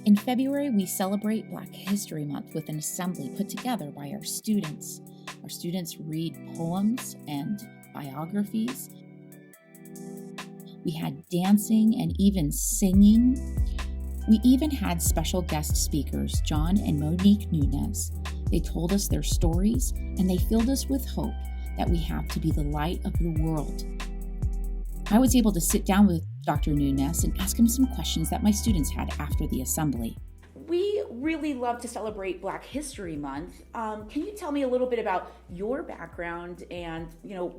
In February, we celebrate Black History Month with an assembly put together by our students. Our students read poems and biographies. We had dancing and even singing. We even had special guest speakers, John and Monique Nunes. They told us their stories, and they filled us with hope that we have to be the light of the world. I was able to sit down with Dr. Nunes and ask him some questions that my students had after the assembly. We really love to celebrate Black History Month. Can you tell me a little bit about your background and,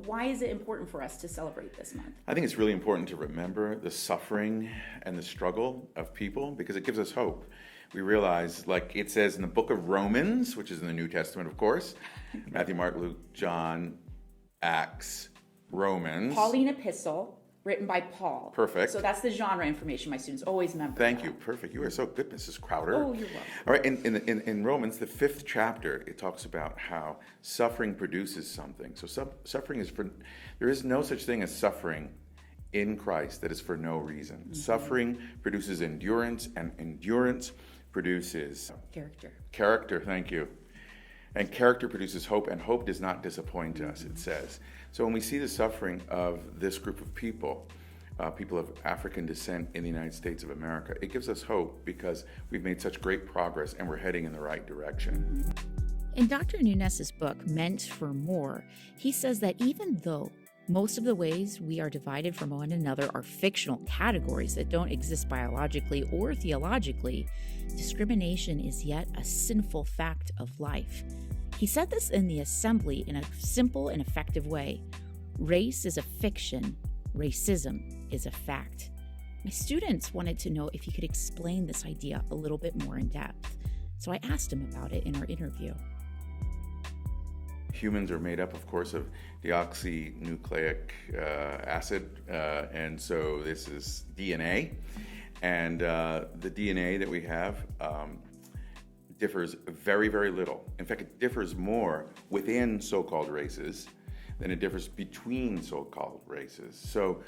why is it important for us to celebrate this month? I think it's really important to remember the suffering and the struggle of people because it gives us hope. We realize, like it says in the book of Romans, which is in the New Testament, of course, Matthew, Mark, Luke, John, Acts, Romans. Pauline epistle. Written by Paul. Perfect. So that's the genre information my students always memorize. Thank you. Perfect. You are so good, Mrs. Crowder. Oh, you're welcome. All right. In Romans, the 5th chapter, it talks about how suffering produces something. So suffering is there is no such thing as suffering in Christ that is for no reason. Mm-hmm. Suffering produces endurance, and endurance produces Character. Thank you. And character produces hope, and hope does not disappoint us, it says. So when we see the suffering of this group of people, people of African descent in the United States of America, it gives us hope because we've made such great progress and we're heading in the right direction. In Dr. Nunes' book, Meant for More, he says that even though most of the ways we are divided from one another are fictional categories that don't exist biologically or theologically, discrimination is yet a sinful fact of life. He said this in the assembly in a simple and effective way. Race is a fiction, racism is a fact. My students wanted to know if he could explain this idea a little bit more in depth, so I asked him about it in our interview. Humans are made up, of course, of deoxynucleic acid, and so this is DNA. And the DNA that we have differs very, very little. In fact, it differs more within so-called races than it differs between so-called races. So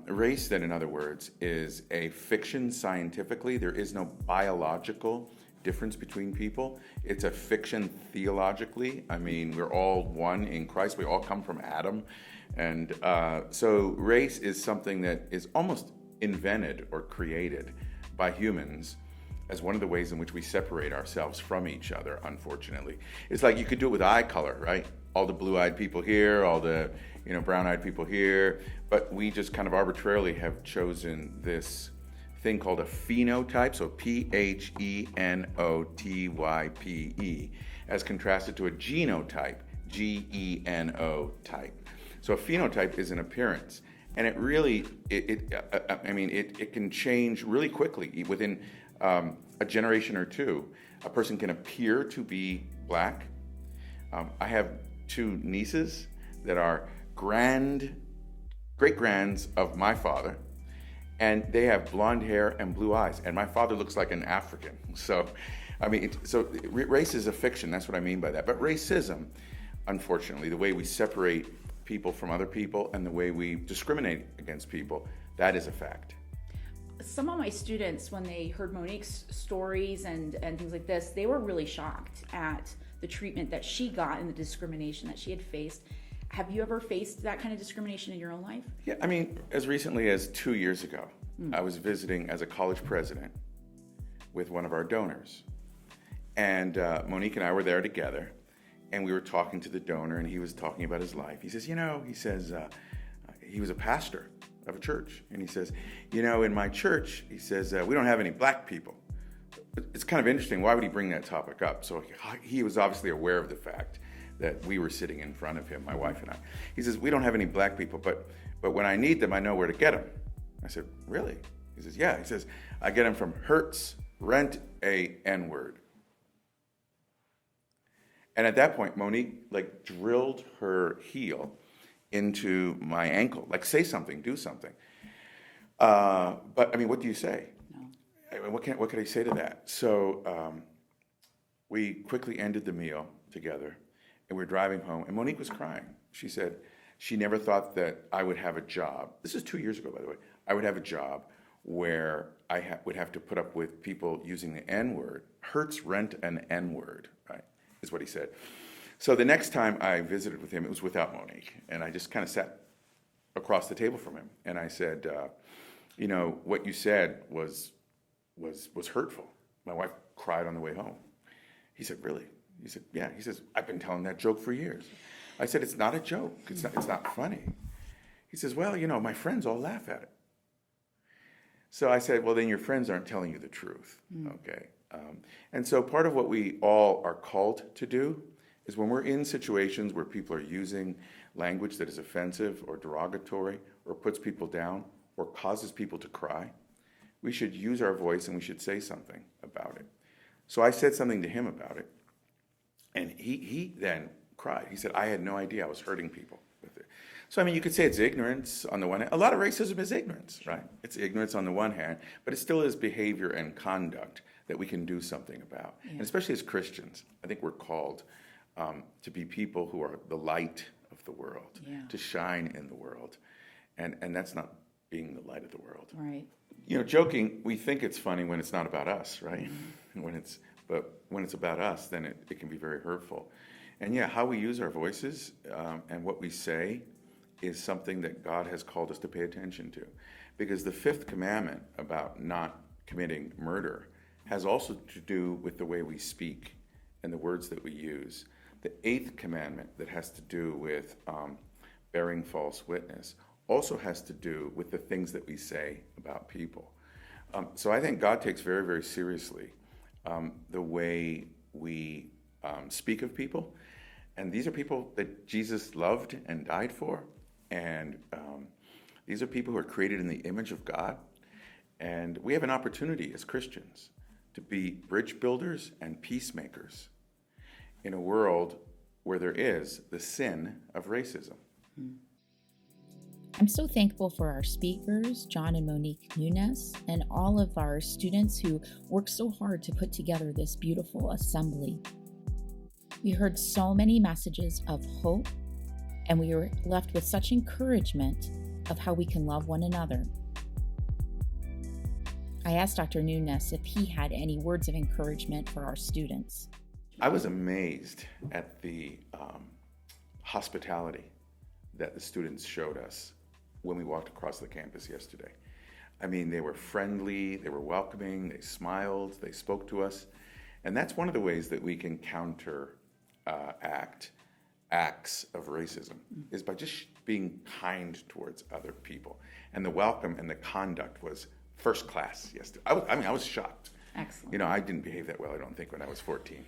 race, then, in other words, is a fiction scientifically. There is no biological difference between people. It's a fiction theologically. I mean, we're all one in Christ. We all come from Adam. And so race is something that is almost invented or created by humans as one of the ways in which we separate ourselves from each other, unfortunately. It's like you could do it with eye color, right? All the blue-eyed people here, all the brown-eyed people here, but we just kind of arbitrarily have chosen this thing called a phenotype, so P-H-E-N-O-T-Y-P-E, as contrasted to a genotype, G-E-N-O type. So a phenotype is an appearance, and it really, it can change really quickly. Within a generation or two, a person can appear to be black. I have 2 nieces that are great-grands of my father, and they have blonde hair and blue eyes, and my father looks like an African. So, race is a fiction, that's what I mean by that. But racism, unfortunately, the way we separate people from other people and the way we discriminate against people, that is a fact. Some of my students, when they heard Monique's stories and things like this, they were really shocked at the treatment that she got and the discrimination that she had faced. Have you ever faced that kind of discrimination in your own life? Yeah, I mean, as recently as 2 years ago, I was visiting as a college president with one of our donors. And Monique and I were there together, and we were talking to the donor, and he was talking about his life. He says, he was a pastor of a church. And he says, in my church, he says, we don't have any black people. It's kind of interesting. Why would he bring that topic up? So he was obviously aware of the fact that we were sitting in front of him, my wife and I. He says, we don't have any black people, but when I need them, I know where to get them. I said, really? He says, yeah. He says, I get them from Hertz, Rent a N-word. And at that point, Monique drilled her heel into my ankle, say something, do something. But I mean, what do you say? No. I mean, what can I say to that? So we quickly ended the meal together, and we're driving home, and Monique was crying. She said she never thought that I would have a job. This is 2 years ago, by the way. I would have a job where I would have to put up with people using the N-word. Hertz rent an N-word, right, is what he said. So the next time I visited with him, it was without Monique, and I just kind of sat across the table from him, and I said, what you said was hurtful. My wife cried on the way home. He said, really? He said, yeah. He says, I've been telling that joke for years. I said, it's not a joke. It's not funny. He says, well, my friends all laugh at it. So I said, well, then your friends aren't telling you the truth, okay? And so part of what we all are called to do is when we're in situations where people are using language that is offensive or derogatory or puts people down or causes people to cry, we should use our voice and we should say something about it. So I said something to him about it, and he then cried. He said, I had no idea I was hurting people with it. So, you could say it's ignorance on the one hand. A lot of racism is ignorance, right? It's ignorance on the one hand, but it still is behavior and conduct that we can do something about. Yeah. And especially as Christians, I think we're called to be people who are the light of the world, to shine in the world. And that's not being the light of the world. Right. Joking, we think it's funny when it's not about us, right? Mm-hmm. But when it's about us, then it can be very hurtful. And how we use our voices and what we say is something that God has called us to pay attention to. Because the fifth commandment about not committing murder has also to do with the way we speak and the words that we use. The eighth commandment that has to do with bearing false witness also has to do with the things that we say about people. So I think God takes very, very seriously the way we speak of people. And these are people that Jesus loved and died for. And these are people who are created in the image of God. And we have an opportunity as Christians to be bridge builders and peacemakers in a world where there is the sin of racism. I'm so thankful for our speakers, John and Monique Nunes, and all of our students who worked so hard to put together this beautiful assembly. We heard so many messages of hope, and we were left with such encouragement of how we can love one another. I asked Dr. Nunes if he had any words of encouragement for our students. I was amazed at the hospitality that the students showed us when we walked across the campus yesterday. They were friendly, they were welcoming, they smiled, they spoke to us. And that's one of the ways that we can counteract acts of racism, is by just being kind towards other people. And the welcome and the conduct was first class yesterday. I was shocked. Excellent. I didn't behave that well, I don't think, when I was 14.